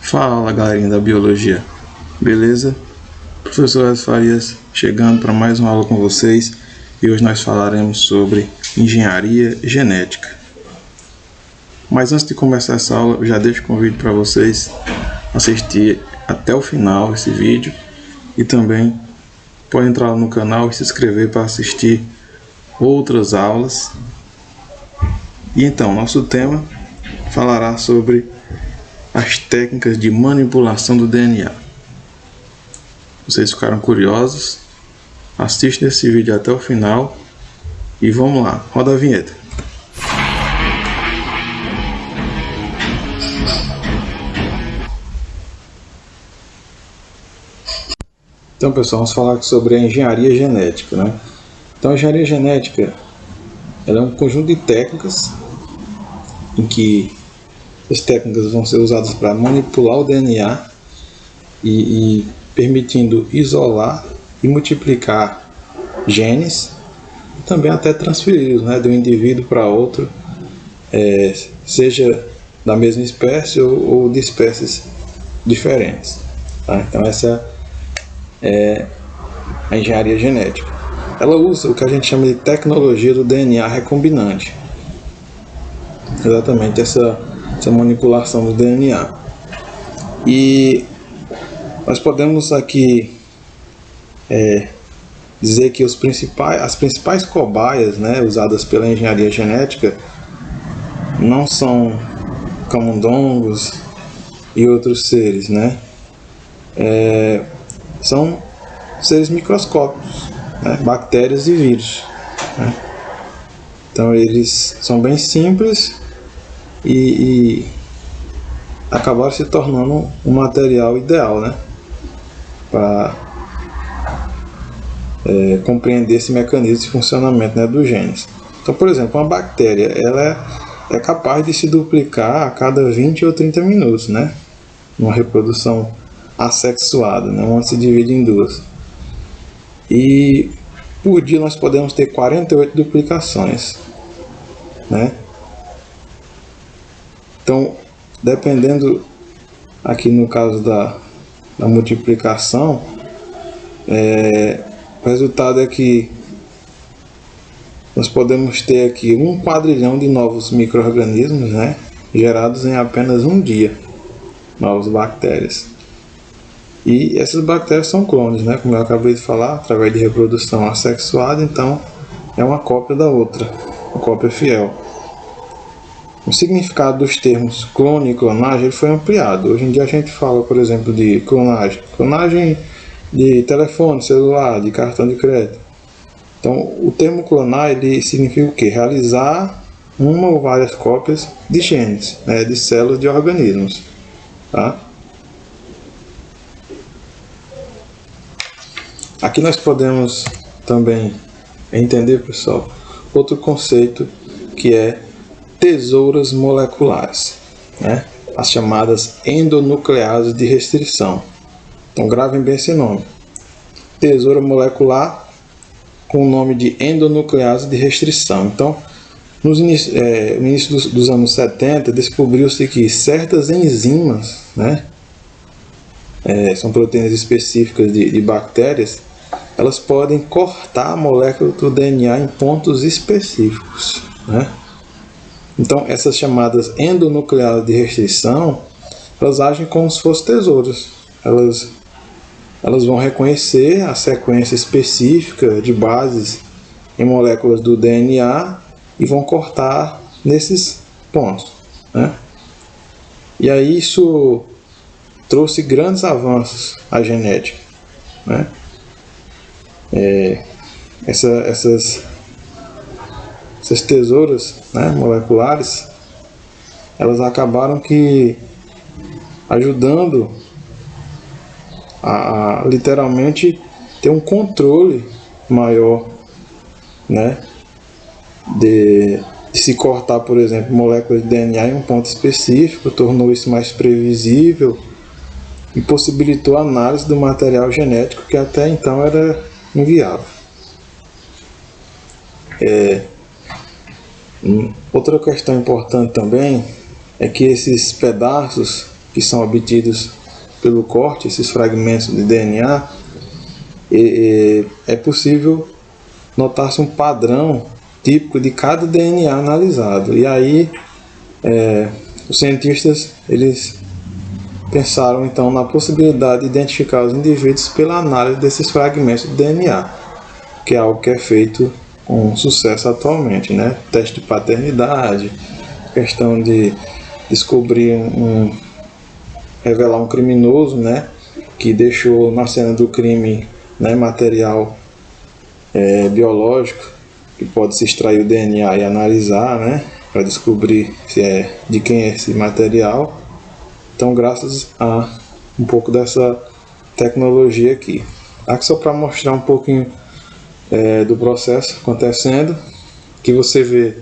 Fala galerinha da biologia, beleza? Professor Edson Farias chegando para mais uma aula com vocês e hoje nós falaremos sobre engenharia genética. Mas antes de começar essa aula, eu já deixo o convite para vocês assistir até o final esse vídeo e também pode entrar lá no canal e se inscrever para assistir outras aulas. E então, nosso tema falará sobre as técnicas de manipulação do DNA. Vocês ficaram curiosos? Assistam esse vídeo até o final e vamos lá, roda a vinheta. Então pessoal, vamos falar sobre a engenharia genética, né? Então a engenharia genética ela é um conjunto de técnicas em que as técnicas vão ser usadas para manipular o DNA e permitindo isolar e multiplicar genes e também até transferi-los, né, de um indivíduo para outro, seja da mesma espécie ou de espécies diferentes, tá? Então essa é a engenharia genética. Ela usa o que a gente chama de tecnologia do DNA recombinante, exatamente essa manipulação do DNA. E nós podemos aqui dizer que as principais cobaias, né, usadas pela engenharia genética não são camundongos e outros seres, né? São seres microscópicos, né, bactérias e vírus, né? Então eles são bem simples e acabaram se tornando um material ideal, né, para compreender esse mecanismo de funcionamento, né, dos genes. Então, por exemplo, uma bactéria ela é capaz de se duplicar a cada 20 ou 30 minutos, né, numa reprodução assexuada, né, onde se divide em duas. E por dia nós podemos ter 48 duplicações, né? Então, dependendo aqui no caso da multiplicação, o resultado é que nós podemos ter aqui 1 quadrilhão de novos micro-organismos, né, gerados em apenas um dia, novas bactérias. E essas bactérias são clones, né, como eu acabei de falar, através de reprodução assexuada, então é uma cópia da outra, uma cópia fiel. O significado dos termos clone e clonagem ele foi ampliado. Hoje em dia a gente fala, por exemplo, de clonagem de telefone, celular, de cartão de crédito. Então, o termo clonar ele significa o quê? Realizar uma ou várias cópias de genes, né, de células de organismos, tá? Aqui nós podemos também entender, pessoal, outro conceito que é tesouras moleculares, né? As chamadas endonucleases de restrição. Então gravem bem esse nome. Tesoura molecular com o nome de endonuclease de restrição. Então, no início dos anos 70, descobriu-se que certas enzimas, né, são proteínas específicas de bactérias, elas podem cortar a molécula do DNA em pontos específicos, né? Então, essas chamadas endonucleases de restrição, elas agem como se fossem tesouras. Elas vão reconhecer a sequência específica de bases em moléculas do DNA e vão cortar nesses pontos, né? E aí isso trouxe grandes avanços à genética, né? Essas tesouras, né, moleculares, elas acabaram que ajudando a literalmente ter um controle maior, né, de se cortar, por exemplo, moléculas de DNA em um ponto específico, tornou isso mais previsível e possibilitou a análise do material genético que até então era inviável. Outra questão importante também é que esses pedaços que são obtidos pelo corte, esses fragmentos de DNA, é possível notar-se um padrão típico de cada DNA analisado. E aí os cientistas eles pensaram então na possibilidade de identificar os indivíduos pela análise desses fragmentos de DNA, que é algo que é feito com sucesso atualmente, né? Teste de paternidade, questão de descobrir revelar um criminoso, né? Que deixou na cena do crime, né, material biológico, que pode se extrair o DNA e analisar, né? Para descobrir se é de quem é esse material. Então, graças a um pouco dessa tecnologia aqui. Aqui só para mostrar um pouquinho do processo acontecendo, que você vê,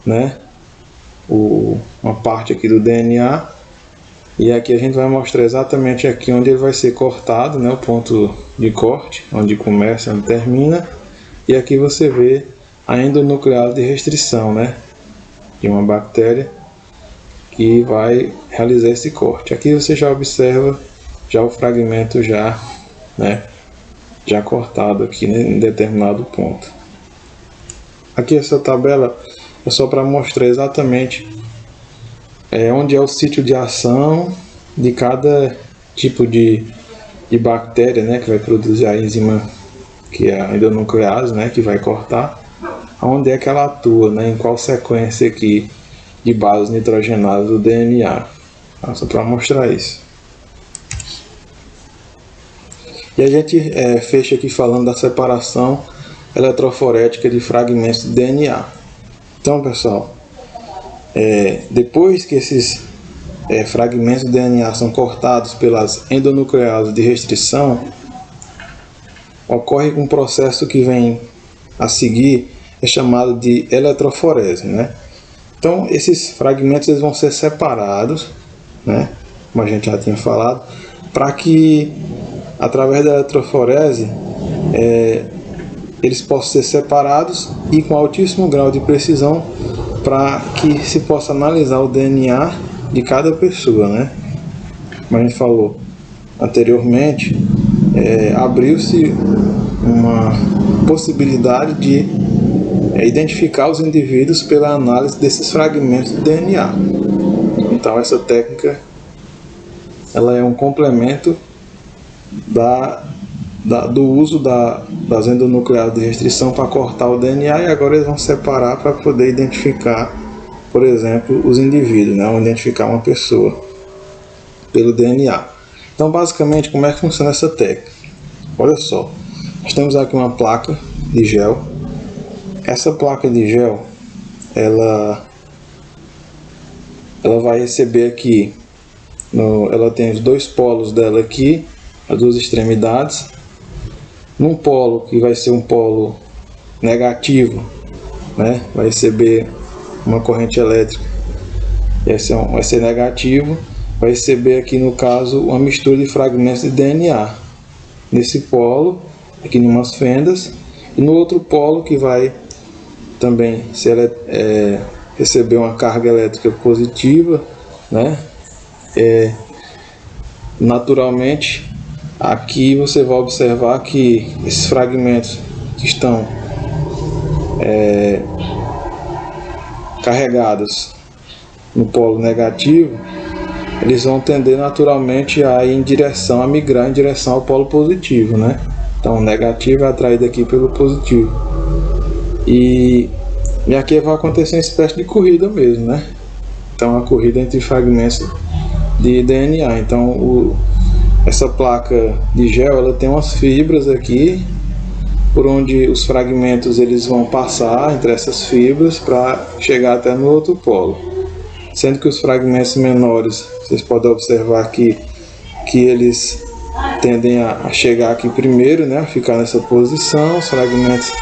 né, uma parte aqui do DNA, e aqui a gente vai mostrar exatamente aqui onde ele vai ser cortado, né, o ponto de corte, onde começa e onde termina, e aqui você vê a endonuclease de restrição, né, de uma bactéria que vai realizar esse corte. Aqui você já observa já o fragmento já cortado aqui, né, em determinado ponto. Aqui essa tabela é só para mostrar exatamente onde é o sítio de ação de cada tipo de bactéria, né, que vai produzir a enzima, que é a endonuclease, né, que vai cortar, onde é que ela atua, né, em qual sequência aqui de bases nitrogenadas do DNA. Só para mostrar isso. E a gente fecha aqui falando da separação eletroforética de fragmentos de DNA. Então, pessoal, depois que esses fragmentos de DNA são cortados pelas endonucleases de restrição, ocorre um processo que vem a seguir, é chamado de eletroforese, né? Então, esses fragmentos eles vão ser separados, né, como a gente já tinha falado, para que, através da eletroforese, eles possam ser separados e com altíssimo grau de precisão, para que se possa analisar o DNA de cada pessoa, né? Como a gente falou anteriormente, abriu-se uma possibilidade de identificar os indivíduos pela análise desses fragmentos de DNA. Então essa técnica ela é um complemento do uso das endonucleases de restrição para cortar o DNA, e agora eles vão separar para poder identificar, por exemplo, os indivíduos, né? Vão identificar uma pessoa pelo DNA. Então basicamente como é que funciona essa técnica? Olha só, nós temos aqui uma placa de gel. Essa placa de gel, ela vai receber aqui, ela tem os dois polos dela aqui, as duas extremidades. Num polo que vai ser um polo negativo, né, vai receber uma corrente elétrica, vai ser negativo, vai receber aqui no caso uma mistura de fragmentos de DNA. Nesse polo, aqui em umas fendas, e no outro polo que vai também receber uma carga elétrica positiva, né? Naturalmente, aqui você vai observar que esses fragmentos que estão carregados no polo negativo, eles vão tender naturalmente a migrar em direção ao polo positivo, né? Então o negativo é atraído aqui pelo positivo. E aqui vai acontecer uma espécie de corrida mesmo, né? Então uma corrida entre fragmentos de DNA. Então essa placa de gel ela tem umas fibras aqui por onde os fragmentos eles vão passar entre essas fibras para chegar até no outro polo. Sendo que os fragmentos menores, vocês podem observar aqui que eles tendem a chegar aqui primeiro, né? A ficar nessa posição. Os fragmentos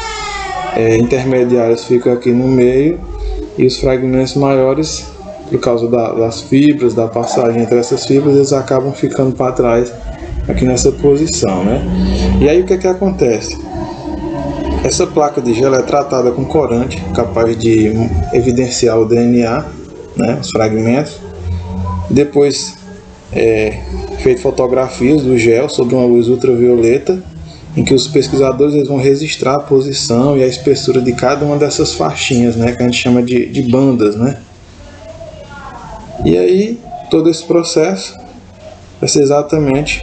intermediários ficam aqui no meio, e os fragmentos maiores, por causa das fibras, da passagem entre essas fibras, eles acabam ficando para trás aqui nessa posição, né? E aí o que é que acontece? Essa placa de gel é tratada com corante, capaz de evidenciar o DNA, né, os fragmentos. Depois feito fotografias do gel sob uma luz ultravioleta, em que os pesquisadores eles vão registrar a posição e a espessura de cada uma dessas faixinhas, né, que a gente chama de bandas, né? E aí todo esse processo vai ser exatamente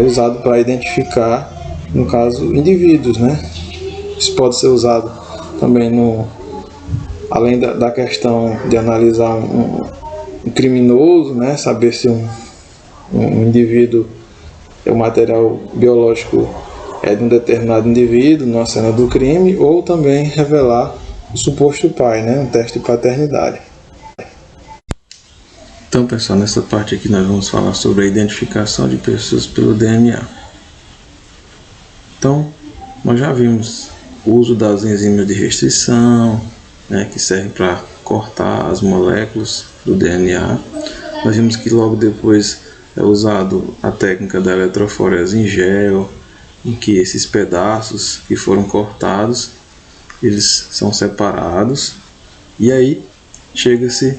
usado para identificar, no caso, indivíduos, né? Isso pode ser usado também além da questão de analisar um criminoso, né? Saber se um indivíduo o material biológico é de um determinado indivíduo na cena do crime, ou também revelar o suposto pai, né? Um teste de paternidade. Então, pessoal, nessa parte aqui nós vamos falar sobre a identificação de pessoas pelo DNA. Então, nós já vimos o uso das enzimas de restrição, né, que servem para cortar as moléculas do DNA. Nós vimos que logo depois é usado a técnica da eletroforese em gel, em que esses pedaços que foram cortados, eles são separados, e aí chega-se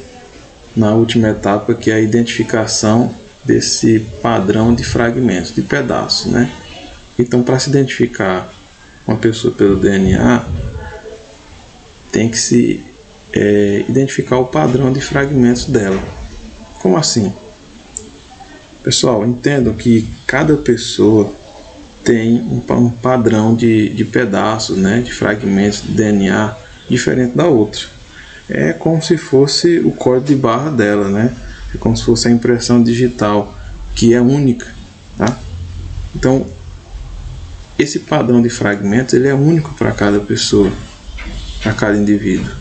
na última etapa, que é a identificação desse padrão de fragmentos, de pedaços, né? Então, para se identificar uma pessoa pelo DNA, tem que se identificar o padrão de fragmentos dela. Como assim? Pessoal, entendam que cada pessoa tem um padrão de pedaços, né, de fragmentos de DNA diferente da outra. É como se fosse o código de barra dela, né? É como se fosse a impressão digital, que é única, tá? Então, esse padrão de fragmentos, ele é único para cada pessoa, para cada indivíduo.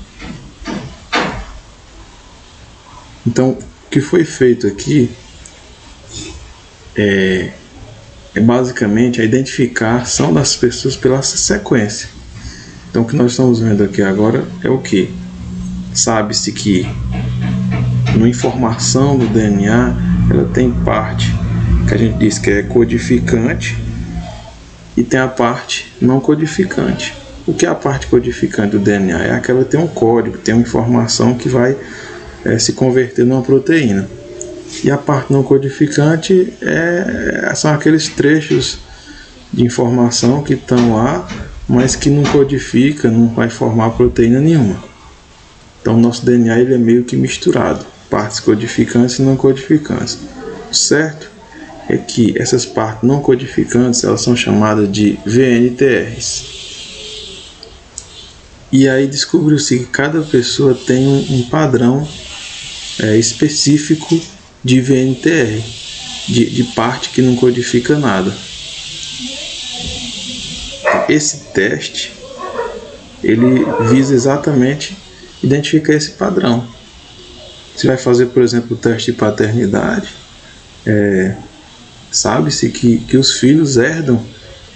Então, o que foi feito aqui é basicamente a identificação das pessoas pela sequência. Então, o que nós estamos vendo aqui agora é o que? Sabe-se que na informação do DNA ela tem parte que a gente diz que é codificante e tem a parte não codificante. O que é a parte codificante do DNA? É aquela que tem um código, tem uma informação que vai se converter numa proteína. E a parte não codificante são aqueles trechos de informação que estão lá, mas que não codifica, não vai formar proteína nenhuma. Então, o nosso DNA ele é meio que misturado, partes codificantes e não codificantes. O certo é que essas partes não codificantes elas são chamadas de VNTRs. E aí descobriu-se que cada pessoa tem um padrão específico de VNTR, de parte que não codifica nada. Esse teste ele visa exatamente identificar esse padrão. Você vai fazer, por exemplo, o teste de paternidade, sabe-se que os filhos herdam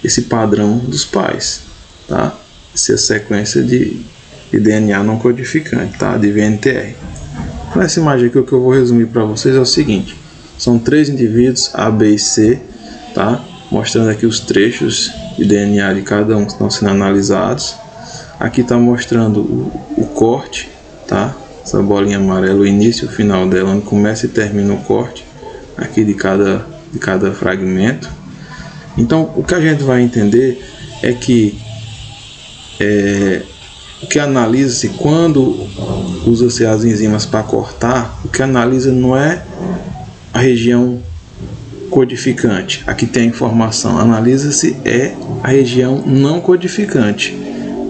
esse padrão dos pais, tá? Essa sequência de DNA não codificante, tá? De VNTR. Nessa imagem aqui, o que eu vou resumir para vocês é o seguinte: são 3 indivíduos, A, B e C, tá? Mostrando aqui os trechos de DNA de cada um que estão sendo analisados. Aqui está mostrando o corte, tá? Essa bolinha amarela, o início e o final dela, onde começa e termina o corte aqui de cada fragmento. Então, o que a gente vai entender é que o que analisa-se quando usa-se as enzimas para cortar, o que analisa não é a região codificante, aqui tem a informação, analisa-se a região não codificante,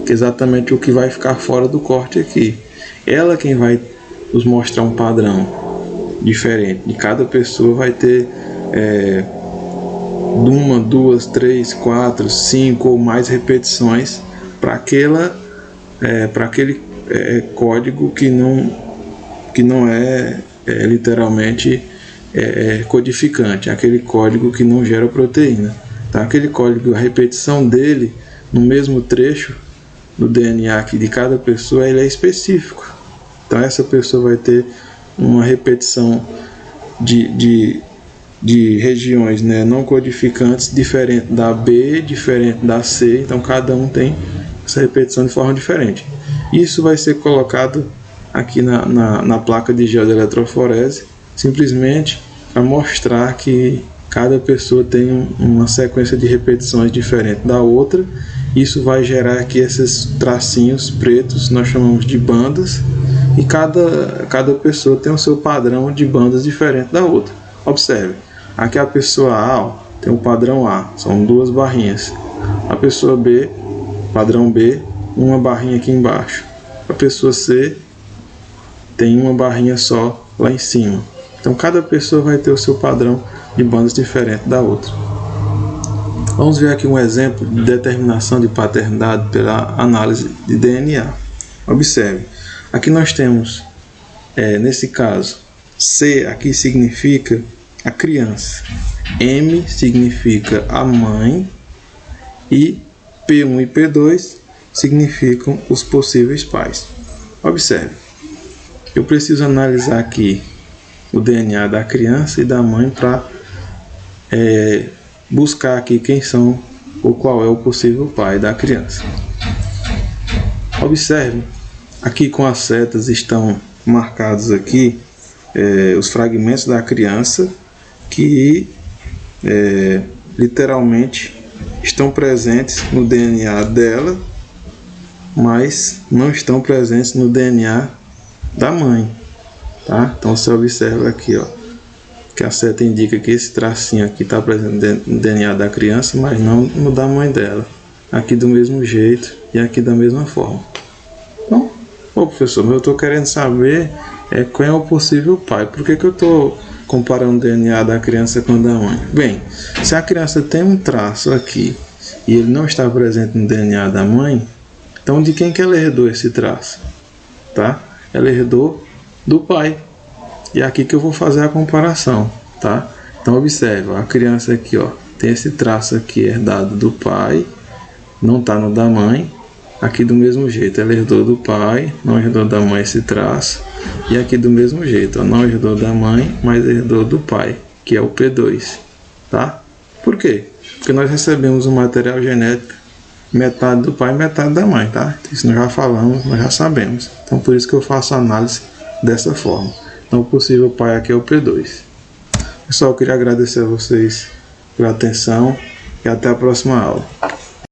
que é exatamente o que vai ficar fora do corte aqui. Ela quem vai nos mostrar um padrão diferente. De cada pessoa vai ter 1, 2, 3, 4, 5 ou mais repetições para aquele código que não é literalmente codificante, aquele código que não gera proteína. Tá? Aquele código, a repetição dele no mesmo trecho do DNA aqui de cada pessoa, ele é específico. Então essa pessoa vai ter uma repetição de regiões, né, não codificantes, diferente da B, diferente da C. Então cada um tem essa repetição de forma diferente. Isso vai ser colocado aqui na placa de gel de eletroforese simplesmente para mostrar que cada pessoa tem uma sequência de repetições diferente da outra. Isso vai gerar aqui esses tracinhos pretos, nós chamamos de bandas, e cada pessoa tem o seu padrão de bandas diferente da outra. Observe, aqui a pessoa A, ó, tem o padrão A, são 2 barrinhas. A pessoa B, padrão B, uma barrinha aqui embaixo. A pessoa C tem uma barrinha só lá em cima. Então cada pessoa vai ter o seu padrão de bandas diferente da outra. Vamos ver aqui um exemplo de determinação de paternidade pela análise de DNA. Observe, aqui nós temos, nesse caso, C aqui significa a criança, M significa a mãe e P1 e P2 significam os possíveis pais. Observe, eu preciso analisar aqui o DNA da criança e da mãe para buscar aqui quem são ou qual é o possível pai da criança. Observe, aqui com as setas estão marcados aqui os fragmentos da criança que literalmente estão presentes no DNA dela, mas não estão presentes no DNA da mãe, tá? Então você observa aqui, ó, que a seta indica que esse tracinho aqui está presente no DNA da criança, mas não no da mãe dela. Aqui do mesmo jeito e aqui da mesma forma. Então, professor, mas eu estou querendo saber qual é o possível pai. Por que eu estou comparando o DNA da criança com o da mãe? Bem, se a criança tem um traço aqui e ele não está presente no DNA da mãe, então de quem que ela herdou esse traço? Tá? Ela herdou do pai. E é aqui que eu vou fazer a comparação, tá? Então observe, a criança aqui, ó, tem esse traço aqui herdado do pai, não está no da mãe. Aqui do mesmo jeito, ela herdou do pai, não herdou da mãe esse traço. E aqui do mesmo jeito, ó, não herdou da mãe, mas herdou do pai, que é o P2, tá? Por quê? Porque nós recebemos um material genético metade do pai e metade da mãe, tá? Isso nós já falamos, nós já sabemos. Então por isso que eu faço a análise dessa forma. Então o possível pai aqui é o P2. Pessoal, eu queria agradecer a vocês pela atenção e até a próxima aula.